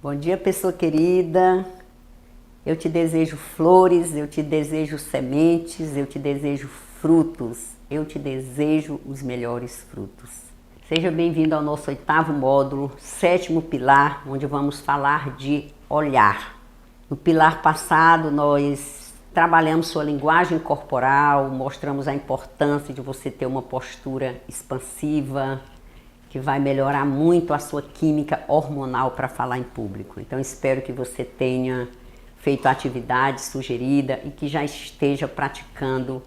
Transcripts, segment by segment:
Bom dia, pessoa querida. Eu te desejo flores, eu te desejo sementes, eu te desejo frutos, eu te desejo os melhores frutos. Seja bem-vindo ao nosso 8º módulo, 7º pilar, onde vamos falar de olhar. No pilar passado, nós trabalhamos sua linguagem corporal, mostramos a importância de você ter uma postura expansiva, que vai melhorar muito a sua química hormonal para falar em público. Então espero que você tenha feito a atividade sugerida e que já esteja praticando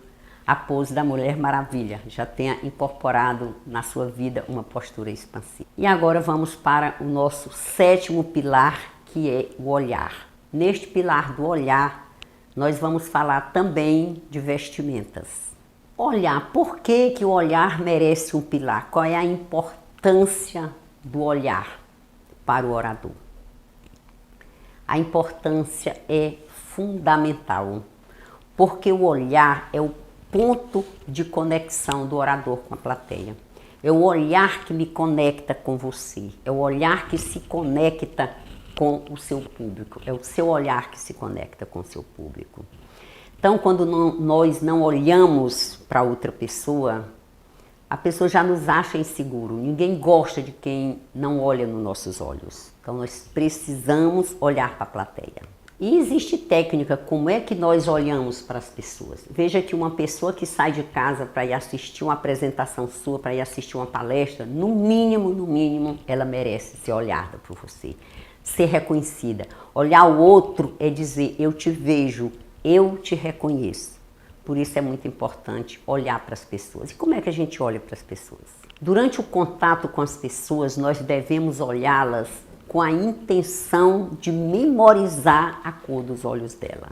a pose da Mulher Maravilha, já tenha incorporado na sua vida uma postura expansiva. E agora vamos para o nosso 7º pilar, que é o olhar. Neste pilar do olhar, nós vamos falar também de vestimentas. Olhar, por que o olhar merece um pilar? Qual é a importância do olhar para o orador? A importância é fundamental, porque o olhar é o ponto de conexão do orador com a plateia. É o olhar que me conecta com você, é o olhar que se conecta com o seu público, é o seu olhar que se conecta com o seu público. Então, quando nós não olhamos para outra pessoa, a pessoa já nos acha inseguro. Ninguém gosta de quem não olha nos nossos olhos. Então nós precisamos olhar para a plateia. E existe técnica, como é que nós olhamos para as pessoas. Veja que uma pessoa que sai de casa para ir assistir uma apresentação sua, para ir assistir uma palestra, no mínimo, ela merece ser olhada por você, ser reconhecida. Olhar o outro é dizer, eu te vejo, eu te reconheço. Por isso é muito importante olhar para as pessoas. E como é que a gente olha para as pessoas? Durante o contato com as pessoas, nós devemos olhá-las com a intenção de memorizar a cor dos olhos dela.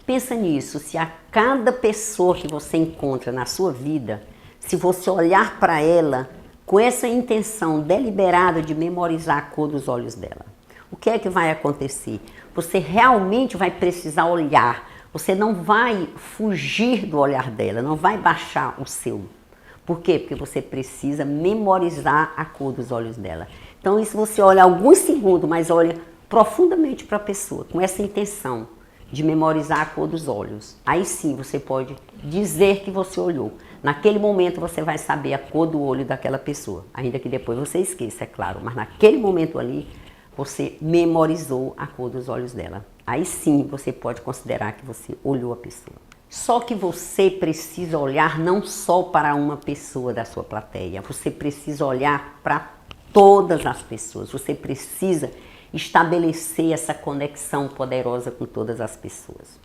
Pensa nisso, se a cada pessoa que você encontra na sua vida, se você olhar para ela com essa intenção deliberada de memorizar a cor dos olhos dela, o que é que vai acontecer? Você realmente vai precisar olhar. Você não vai fugir do olhar dela, não vai baixar o seu. Por quê? Porque você precisa memorizar a cor dos olhos dela. Então, isso você olha alguns segundos, mas olha profundamente para a pessoa, com essa intenção de memorizar a cor dos olhos. Aí sim você pode dizer que você olhou. Naquele momento você vai saber a cor do olho daquela pessoa. Ainda que depois você esqueça, é claro. Mas naquele momento ali, você memorizou a cor dos olhos dela. Aí sim você pode considerar que você olhou a pessoa. Só que você precisa olhar não só para uma pessoa da sua plateia, você precisa olhar para todas as pessoas. Você precisa estabelecer essa conexão poderosa com todas as pessoas.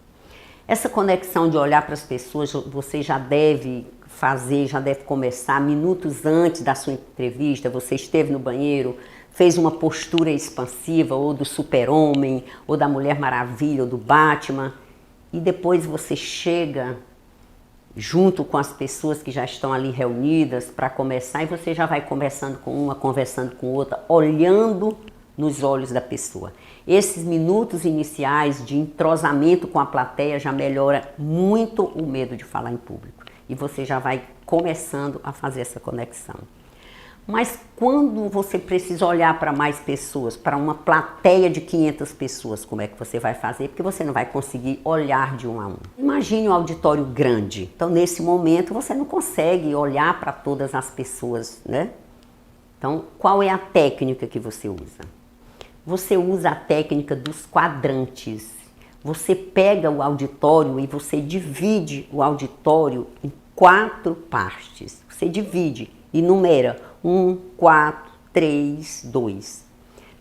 Essa conexão de olhar para as pessoas você já deve fazer, já deve começar minutos antes da sua entrevista. Você esteve no banheiro, fez uma postura expansiva, ou do Super-Homem, ou da Mulher Maravilha, ou do Batman, e depois você chega junto com as pessoas que já estão ali reunidas para começar, e você já vai conversando com uma, conversando com outra, olhando nos olhos da pessoa. Esses minutos iniciais de entrosamento com a plateia já melhora muito o medo de falar em público, e você já vai começando a fazer essa conexão. Mas quando você precisa olhar para mais pessoas, para uma plateia de 500 pessoas, como é que você vai fazer? Porque você não vai conseguir olhar de um a um. Imagine um auditório grande. Então, nesse momento, você não consegue olhar para todas as pessoas, né? Então, qual é a técnica que você usa? Você usa a técnica dos quadrantes. Você pega o auditório e você divide o auditório em 4 partes. Você divide e numera 1, 4, 3, 2.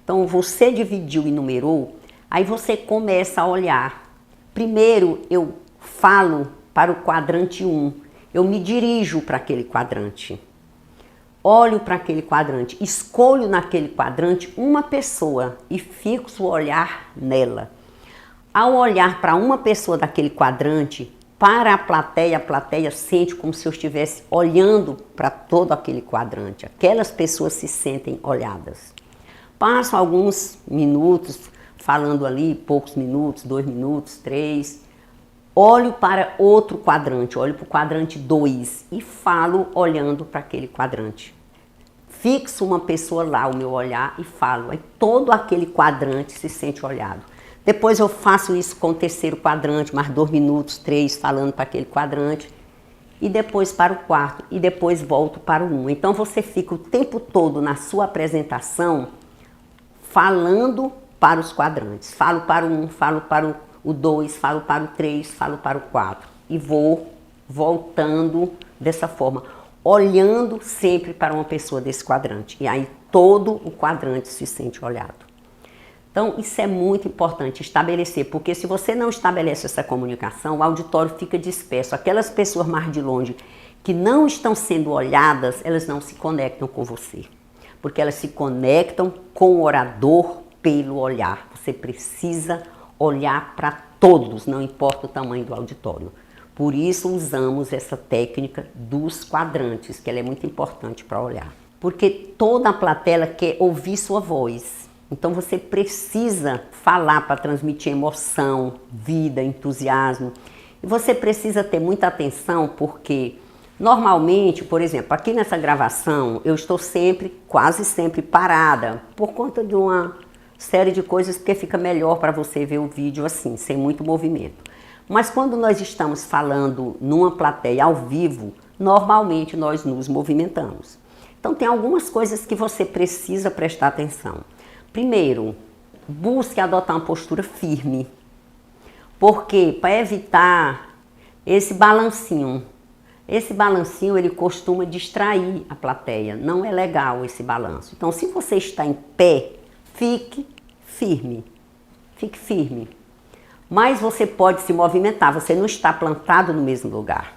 Então, você dividiu e numerou, aí você começa a olhar. Primeiro, eu falo para o quadrante 1. Eu me dirijo para aquele quadrante. Olho para aquele quadrante. Escolho naquele quadrante uma pessoa e fixo o olhar nela. Ao olhar para uma pessoa daquele quadrante, para a plateia sente como se eu estivesse olhando para todo aquele quadrante. Aquelas pessoas se sentem olhadas. Passo alguns minutos falando ali, poucos minutos, 2 minutos, 3. Olho para outro quadrante, olho para o quadrante 2 e falo olhando para aquele quadrante. fixo uma pessoa lá, o meu olhar, e falo. Aí todo aquele quadrante se sente olhado. Depois eu faço isso com o terceiro quadrante, mais 2 minutos, 3, falando para aquele quadrante. E depois para o quarto, e depois volto para o 1. Então você fica o tempo todo na sua apresentação falando para os quadrantes. Falo para o 1, falo para o 2, falo para o 3, falo para o 4. E vou voltando dessa forma, olhando sempre para uma pessoa desse quadrante. E aí todo o quadrante se sente olhado. Então, isso é muito importante estabelecer, porque se você não estabelece essa comunicação, o auditório fica disperso. Aquelas pessoas mais de longe que não estão sendo olhadas, elas não se conectam com você. Porque elas se conectam com o orador pelo olhar. Você precisa olhar para todos, não importa o tamanho do auditório. Por isso usamos essa técnica dos quadrantes, que ela é muito importante para olhar. Porque toda a plateia quer ouvir sua voz. Então você precisa falar para transmitir emoção, vida, entusiasmo. E você precisa ter muita atenção porque normalmente, por exemplo, aqui nessa gravação eu estou sempre, quase sempre parada por conta de uma série de coisas porque fica melhor para você ver o vídeo assim, sem muito movimento. Mas quando nós estamos falando numa plateia ao vivo, normalmente nós nos movimentamos. Então tem algumas coisas que você precisa prestar atenção. Primeiro, busque adotar uma postura firme, porque para evitar esse balancinho ele costuma distrair a plateia, não é legal esse balanço. Então se você está em pé, fique firme, mas você pode se movimentar, você não está plantado no mesmo lugar.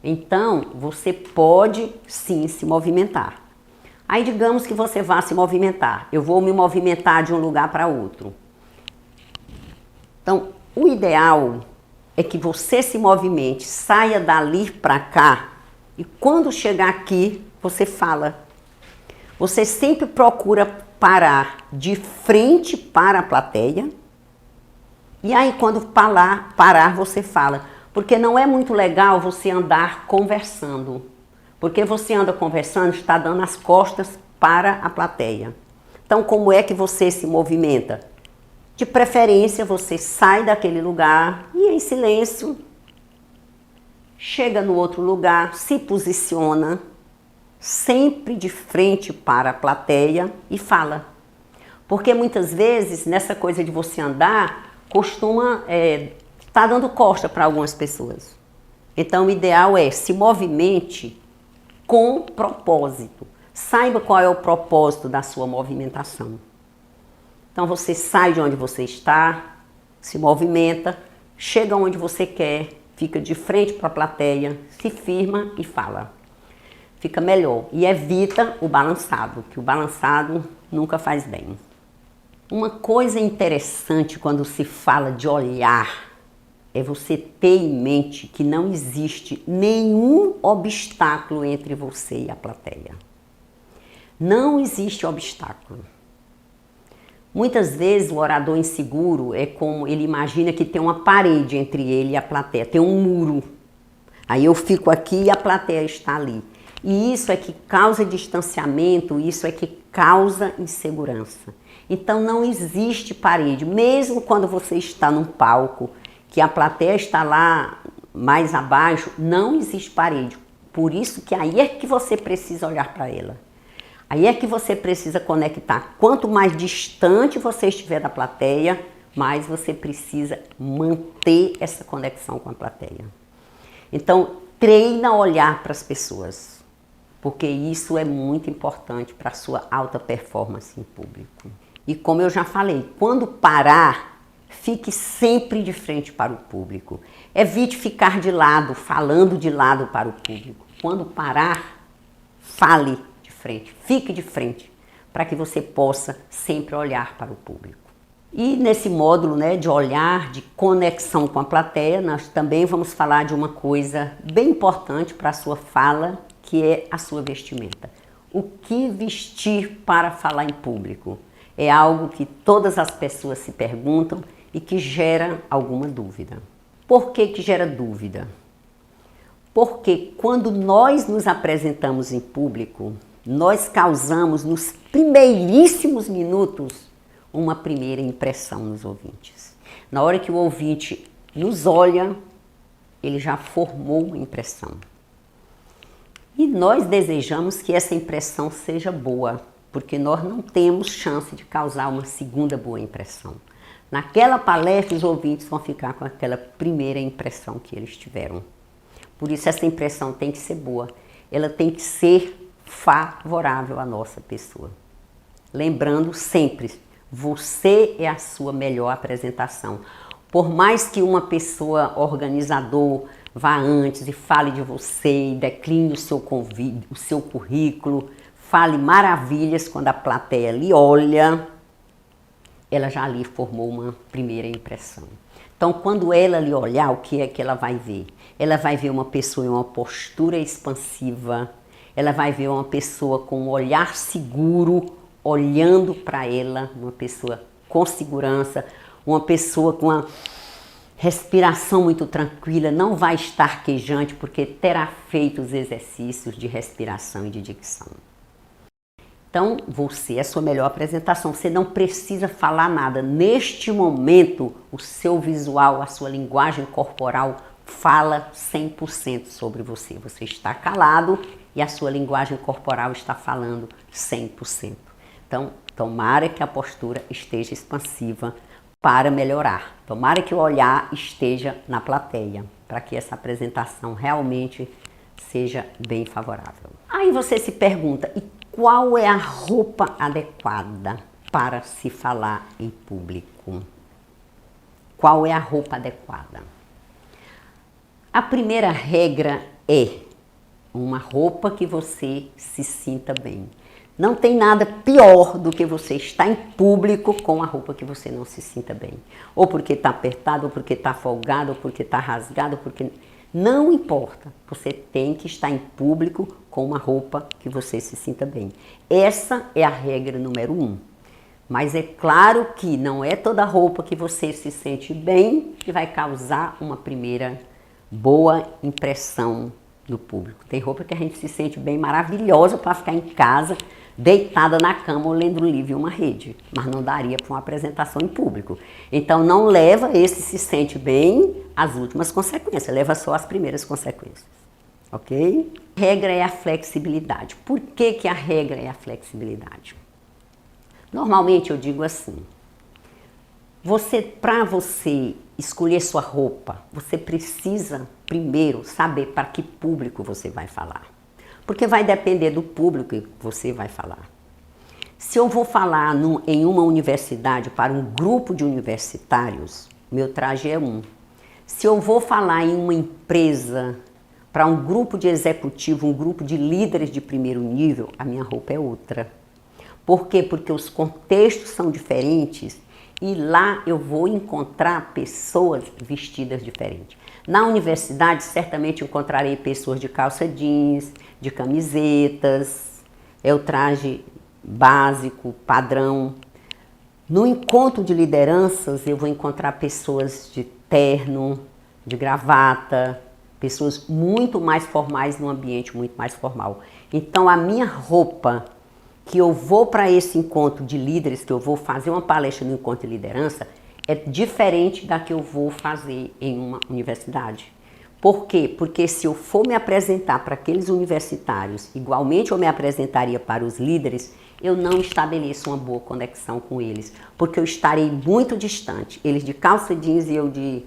Então você pode sim se movimentar. Aí digamos que você vá se movimentar. Eu vou me movimentar de um lugar para outro. Então, o ideal é que você se movimente, saia dali para cá e quando chegar aqui, você fala. Você sempre procura parar de frente para a plateia e aí quando parar, você fala. Porque não é muito legal você andar conversando. Porque você anda conversando, está dando as costas para a plateia. Então, como é que você se movimenta? De preferência, você sai daquele lugar e em silêncio, chega no outro lugar, se posiciona, sempre de frente para a plateia e fala. Porque muitas vezes, nessa coisa de você andar, costuma estar dando costa para algumas pessoas. Então, o ideal é se movimente com propósito. Saiba qual é o propósito da sua movimentação. Então você sai de onde você está, se movimenta, chega onde você quer, fica de frente para a plateia, se firma e fala. Fica melhor e evita o balançado, que o balançado nunca faz bem. Uma coisa interessante quando se fala de olhar é você ter em mente que não existe nenhum obstáculo entre você e a plateia. Não existe obstáculo. Muitas vezes o orador inseguro é como ele imagina que tem uma parede entre ele e a plateia, tem um muro. Aí eu fico aqui e a plateia está ali. E isso é que causa distanciamento, isso é que causa insegurança. Então não existe parede, mesmo quando você está num palco, que a plateia está lá mais abaixo, não existe parede. Por isso que aí é que você precisa olhar para ela. Aí é que você precisa conectar. Quanto mais distante você estiver da plateia, mais você precisa manter essa conexão com a plateia. Então, treina a olhar para as pessoas, porque isso é muito importante para a sua alta performance em público. E como eu já falei, quando parar, fique sempre de frente para o público. Evite ficar de lado, falando de lado para o público. Quando parar, fale de frente, fique de frente, para que você possa sempre olhar para o público. E nesse módulo, de olhar, de conexão com a plateia, nós também vamos falar de uma coisa bem importante para a sua fala, que é a sua vestimenta. O que vestir para falar em público? É algo que todas as pessoas se perguntam e que gera alguma dúvida. Por que gera dúvida? Porque quando nós nos apresentamos em público, nós causamos nos primeiríssimos minutos uma primeira impressão nos ouvintes. Na hora que o ouvinte nos olha, ele já formou uma impressão. E nós desejamos que essa impressão seja boa, porque nós não temos chance de causar uma segunda boa impressão. Naquela palestra, os ouvintes vão ficar com aquela primeira impressão que eles tiveram. Por isso, essa impressão tem que ser boa. Ela tem que ser favorável à nossa pessoa. Lembrando sempre, você é a sua melhor apresentação. Por mais que uma pessoa organizador vá antes e fale de você, e decline o seu convite, o seu currículo, fale maravilhas quando a plateia lhe olha, ela já lhe formou uma primeira impressão. Então, quando ela lhe olhar, o que é que ela vai ver? Ela vai ver uma pessoa em uma postura expansiva, ela vai ver uma pessoa com um olhar seguro, olhando para ela, uma pessoa com segurança, uma pessoa com uma respiração muito tranquila, não vai estar quejante porque terá feito os exercícios de respiração e de dicção. Então, você é a sua melhor apresentação, você não precisa falar nada. Neste momento, o seu visual, a sua linguagem corporal fala 100% sobre você. Você está calado e a sua linguagem corporal está falando 100%. Então, tomara que a postura esteja expansiva para melhorar. Tomara que o olhar esteja na plateia, para que essa apresentação realmente seja bem favorável. Aí você se pergunta, e qual é a roupa adequada para se falar em público? Qual é a roupa adequada? A primeira regra é uma roupa que você se sinta bem. Não tem nada pior do que você estar em público com a roupa que você não se sinta bem. Ou porque está apertado, ou porque está folgado, ou porque está rasgado, porque... Não importa, você tem que estar em público com uma roupa que você se sinta bem. Essa é a regra número 1. Mas é claro que não é toda roupa que você se sente bem que vai causar uma primeira boa impressão no público. Tem roupa que a gente se sente bem maravilhosa para ficar em casa, deitada na cama ou lendo um livro em uma rede, mas não daria para uma apresentação em público. Então não leva esse se sente bem às últimas consequências, leva só as primeiras consequências, ok? A regra é a flexibilidade. Por que que a regra é a flexibilidade? Normalmente eu digo assim, para você escolher sua roupa, você precisa primeiro saber para que público você vai falar. Porque vai depender do público que você vai falar. Se eu vou falar em uma universidade para um grupo de universitários, meu traje é um. Se eu vou falar em uma empresa para um grupo de executivo, um grupo de líderes de primeiro nível, a minha roupa é outra. Por quê? Porque os contextos são diferentes e lá eu vou encontrar pessoas vestidas diferentes. Na universidade, certamente encontrarei pessoas de calça jeans, de camisetas, é o traje básico, padrão. No encontro de lideranças, eu vou encontrar pessoas de terno, de gravata, pessoas muito mais formais num ambiente muito mais formal. Então, a minha roupa que eu vou para esse encontro de líderes, que eu vou fazer uma palestra no encontro de liderança, é diferente da que eu vou fazer em uma universidade. Por quê? Porque se eu for me apresentar para aqueles universitários, igualmente eu me apresentaria para os líderes, eu não estabeleço uma boa conexão com eles, porque eu estarei muito distante. Eles de calça jeans e eu de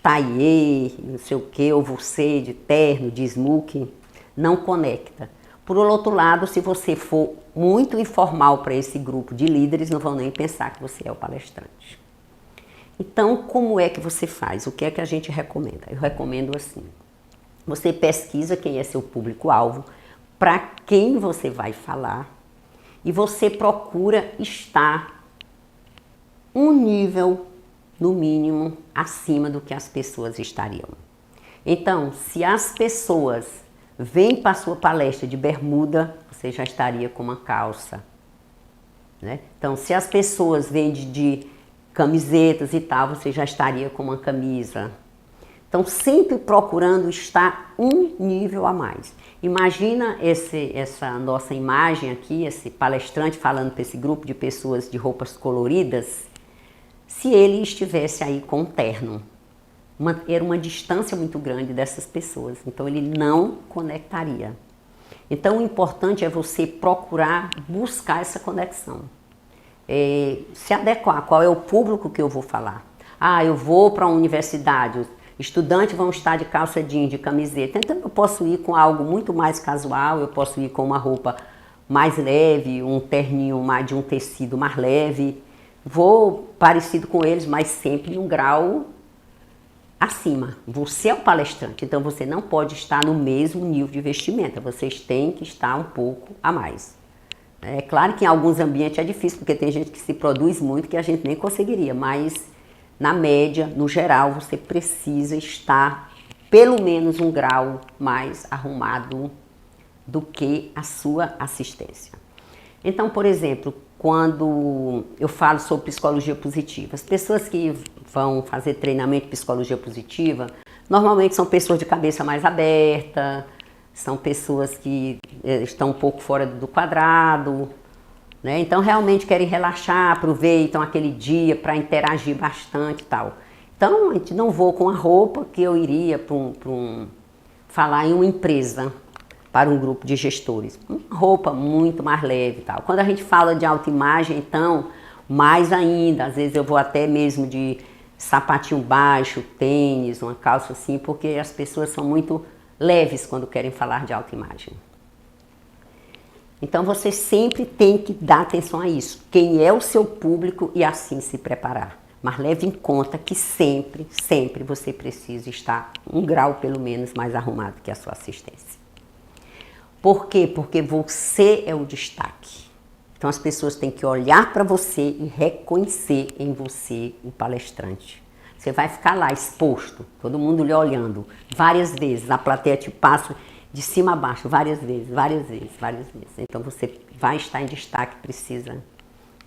taillé, não sei o que, ou você de terno, de smoking, não conecta. Por outro lado, se você for muito informal para esse grupo de líderes, não vão nem pensar que você é o palestrante. Então, como é que você faz? O que é que a gente recomenda? Eu recomendo assim, você pesquisa quem é seu público-alvo, para quem você vai falar, e você procura estar um nível, no mínimo, acima do que as pessoas estariam. Então, se as pessoas vêm para a sua palestra de bermuda, você já estaria com uma calça, né? Então, se as pessoas vêm de camisetas e tal, você já estaria com uma camisa. Então, sempre procurando estar um nível a mais. Imagina essa nossa imagem aqui, esse palestrante falando para esse grupo de pessoas de roupas coloridas, se ele estivesse aí com um terno. Era uma distância muito grande dessas pessoas, então ele não conectaria. Então, o importante é você procurar buscar essa conexão. Se adequar, qual é o público que eu vou falar. Eu vou para a universidade, os estudantes vão estar de calça jeans, de camiseta, então eu posso ir com algo muito mais casual, eu posso ir com uma roupa mais leve, um terninho de um tecido mais leve, vou parecido com eles, mas sempre em um grau acima. Você é o palestrante, então você não pode estar no mesmo nível de vestimenta, vocês têm que estar um pouco a mais. É claro que em alguns ambientes é difícil, porque tem gente que se produz muito que a gente nem conseguiria, mas na média, no geral, você precisa estar pelo menos um grau mais arrumado do que a sua assistência. Então, por exemplo, quando eu falo sobre psicologia positiva, as pessoas que vão fazer treinamento de psicologia positiva, normalmente são pessoas de cabeça mais aberta, são pessoas que estão um pouco fora do quadrado, né? Então realmente querem relaxar, aproveitam aquele dia para interagir bastante e tal. Então a gente não vou com a roupa que eu iria falar em uma empresa, para um grupo de gestores. Uma roupa muito mais leve e tal. Quando a gente fala de autoimagem, então, mais ainda, às vezes eu vou até mesmo de sapatinho baixo, tênis, uma calça assim, porque as pessoas são muito leves quando querem falar de autoimagem. Então você sempre tem que dar atenção a isso. Quem é o seu público e assim se preparar. Mas leve em conta que sempre, sempre você precisa estar um grau pelo menos mais arrumado que a sua assistência. Por quê? Porque você é o destaque. Então as pessoas têm que olhar para você e reconhecer em você o palestrante. Você vai ficar lá exposto, todo mundo lhe olhando várias vezes. A plateia te passa de cima a baixo várias vezes, várias vezes, várias vezes. Então você vai estar em destaque, precisa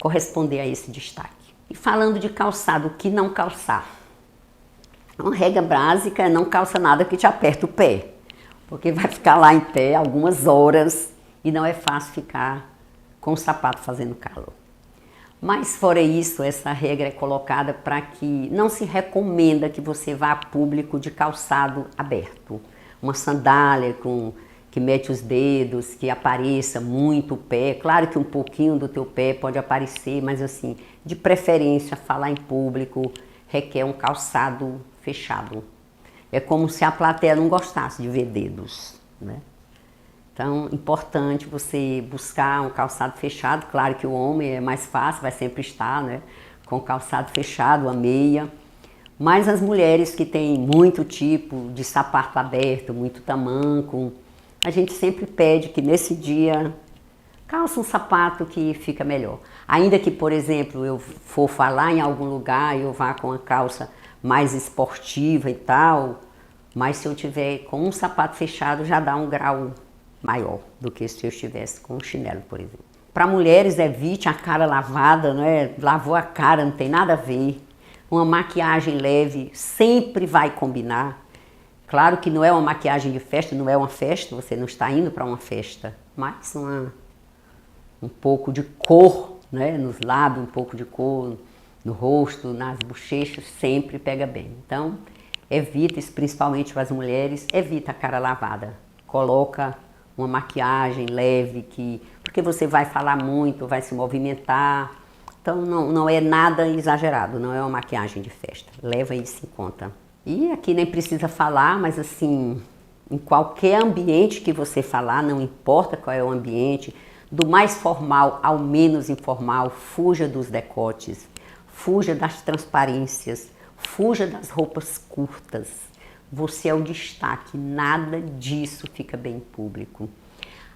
corresponder a esse destaque. E falando de calçado, o que não calçar? Uma regra básica é não calça nada que te aperta o pé. Porque vai ficar lá em pé algumas horas e não é fácil ficar com o sapato fazendo calor. Mas fora isso, essa regra é colocada para que não se recomenda que você vá a público de calçado aberto. Uma sandália que mete os dedos, que apareça muito o pé. Claro que um pouquinho do teu pé pode aparecer, mas assim, de preferência, falar em público requer um calçado fechado. É como se a plateia não gostasse de ver dedos, né? Então, importante você buscar um calçado fechado. Claro que o homem é mais fácil, vai sempre estar, né, com calçado fechado, a meia. Mas as mulheres que têm muito tipo de sapato aberto, muito tamanco, a gente sempre pede que nesse dia calça um sapato que fica melhor. Ainda que, por exemplo, eu for falar em algum lugar e eu vá com a calça mais esportiva e tal, mas se eu tiver com um sapato fechado já dá um grau maior do que se eu estivesse com um chinelo, por exemplo. Para mulheres, evite a cara lavada, né? Lavou a cara, não tem nada a ver. Uma maquiagem leve sempre vai combinar. Claro que não é uma maquiagem de festa, não é uma festa, você não está indo para uma festa, mas um pouco de cor, né? Nos lábios, um pouco de cor no rosto, nas bochechas, sempre pega bem. Então, evita isso, principalmente para as mulheres, evita a cara lavada. Coloca uma maquiagem leve, porque você vai falar muito, vai se movimentar. Então, não é nada exagerado, não é uma maquiagem de festa. Leva isso em conta. E aqui nem precisa falar, mas assim, em qualquer ambiente que você falar, não importa qual é o ambiente, do mais formal ao menos informal, fuja dos decotes. Fuja das transparências, fuja das roupas curtas. Você é o destaque, nada disso fica bem em público.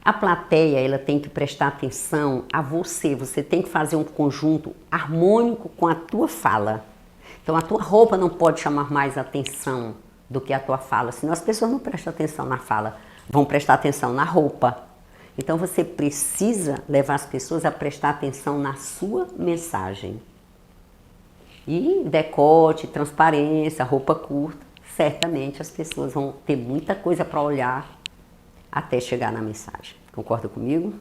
A plateia, ela tem que prestar atenção a você, você tem que fazer um conjunto harmônico com a tua fala. Então a tua roupa não pode chamar mais atenção do que a tua fala, senão as pessoas não prestam atenção na fala, vão prestar atenção na roupa. Então você precisa levar as pessoas a prestar atenção na sua mensagem. E decote, transparência, roupa curta, certamente as pessoas vão ter muita coisa para olhar até chegar na mensagem. Concorda comigo?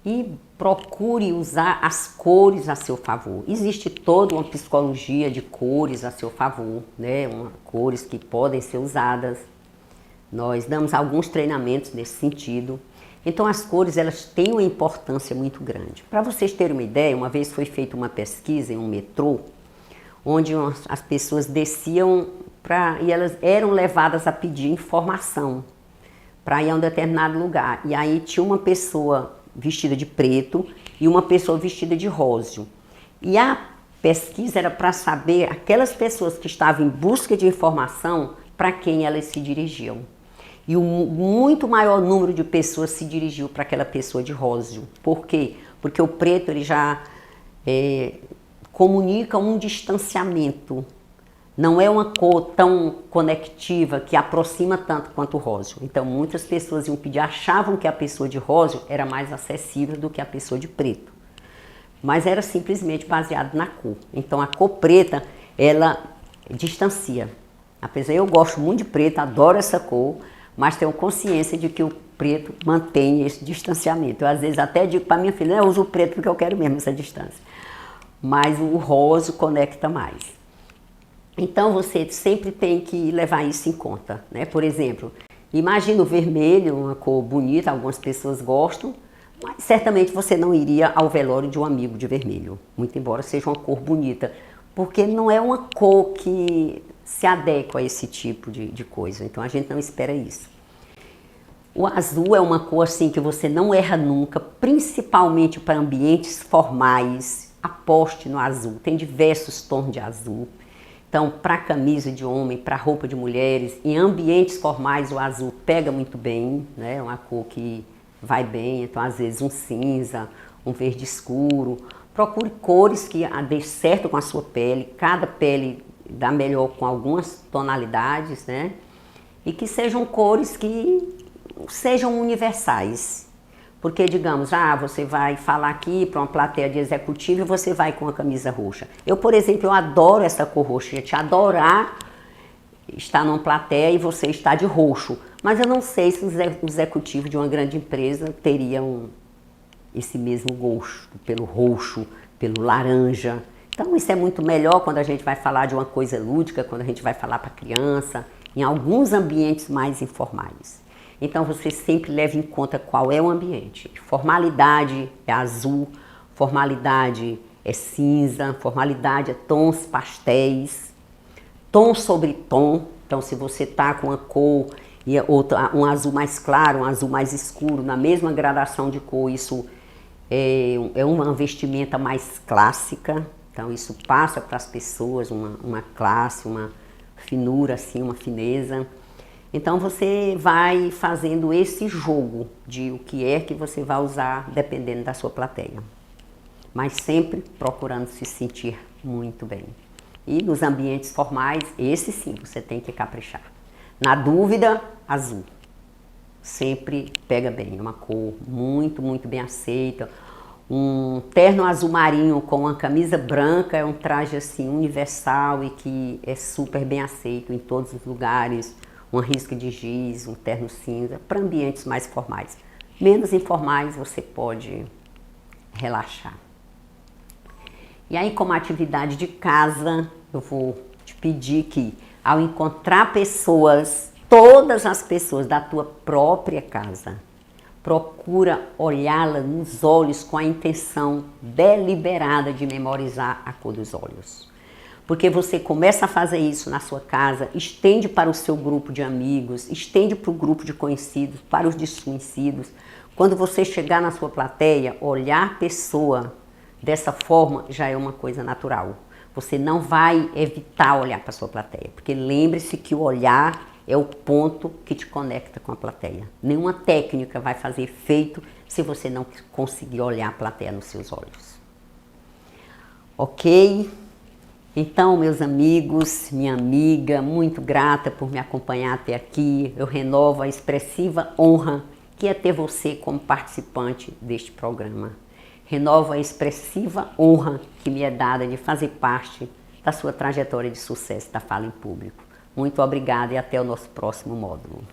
E procure usar as cores a seu favor. Existe toda uma psicologia de cores a seu favor, né? Cores que podem ser usadas. Nós damos alguns treinamentos nesse sentido. Então as cores, elas têm uma importância muito grande. Para vocês terem uma ideia, uma vez foi feita uma pesquisa em um metrô, onde as pessoas desciam e elas eram levadas a pedir informação para ir a um determinado lugar. E aí tinha uma pessoa vestida de preto e uma pessoa vestida de róseo. E a pesquisa era para saber aquelas pessoas que estavam em busca de informação, para quem elas se dirigiam. E muito maior número de pessoas se dirigiu para aquela pessoa de róseo. Por quê? Porque o preto ele já comunica um distanciamento. Não é uma cor tão conectiva que aproxima tanto quanto o róseo. Então muitas pessoas iam pedir, achavam que a pessoa de róseo era mais acessível do que a pessoa de preto. Mas era simplesmente baseado na cor. Então a cor preta, ela distancia. Apesar eu gosto muito de preto, adoro essa cor, mas tenho consciência de que o preto mantém esse distanciamento. Eu às vezes até digo para minha filha, eu uso o preto porque eu quero mesmo essa distância. Mas o rosa conecta mais. Então você sempre tem que levar isso em conta, né? Por exemplo, imagina o vermelho, uma cor bonita, algumas pessoas gostam, mas certamente você não iria ao velório de um amigo de vermelho, muito embora seja uma cor bonita, porque não é uma cor que se adequa a esse tipo de coisa, então a gente não espera isso. O azul é uma cor assim que você não erra nunca, principalmente para ambientes formais. Aposte no azul, tem diversos tons de azul. Então, para camisa de homem, para roupa de mulheres, em ambientes formais o azul pega muito bem, né? É uma cor que vai bem, então às vezes um cinza, um verde escuro. Procure cores que dê certo com a sua pele, cada pele dá melhor com algumas tonalidades, né? E que sejam cores que sejam universais. Porque, digamos, você vai falar aqui para uma plateia de executivo e você vai com a camisa roxa. Eu, por exemplo, eu adoro essa cor roxa, ia te adorar estar numa plateia e você está de roxo. Mas eu não sei se os executivos de uma grande empresa teriam esse mesmo gosto pelo roxo, pelo laranja. Então, isso é muito melhor quando a gente vai falar de uma coisa lúdica, quando a gente vai falar para criança, em alguns ambientes mais informais. Então você sempre leve em conta qual é o ambiente. Formalidade é azul, formalidade é cinza, formalidade é tons pastéis, tom sobre tom. Então se você tá com uma cor e um azul mais claro, um azul mais escuro, na mesma gradação de cor, isso é uma vestimenta mais clássica. Então isso passa para as pessoas uma classe, uma finura assim, uma fineza. Então você vai fazendo esse jogo de o que é que você vai usar dependendo da sua plateia. Mas sempre procurando se sentir muito bem. E nos ambientes formais, esse sim, você tem que caprichar. Na dúvida, azul. Sempre pega bem, é uma cor muito, muito bem aceita. Um terno azul marinho com uma camisa branca é um traje assim universal e que é super bem aceito em todos os lugares. Uma risca de giz, um terno cinza, para ambientes mais formais. Menos informais você pode relaxar. E aí, como atividade de casa, eu vou te pedir que, ao encontrar pessoas, todas as pessoas da tua própria casa, procura olhá-la nos olhos com a intenção deliberada de memorizar a cor dos olhos. Porque você começa a fazer isso na sua casa, estende para o seu grupo de amigos, estende para o grupo de conhecidos, para os desconhecidos. Quando você chegar na sua plateia, olhar a pessoa dessa forma já é uma coisa natural. Você não vai evitar olhar para a sua plateia, porque lembre-se que o olhar é o ponto que te conecta com a plateia. Nenhuma técnica vai fazer efeito se você não conseguir olhar a plateia nos seus olhos. Ok? Então, meus amigos, minha amiga, muito grata por me acompanhar até aqui. Eu renovo a expressiva honra que é ter você como participante deste programa. Renovo a expressiva honra que me é dada de fazer parte da sua trajetória de sucesso da fala em público. Muito obrigada e até o nosso próximo módulo.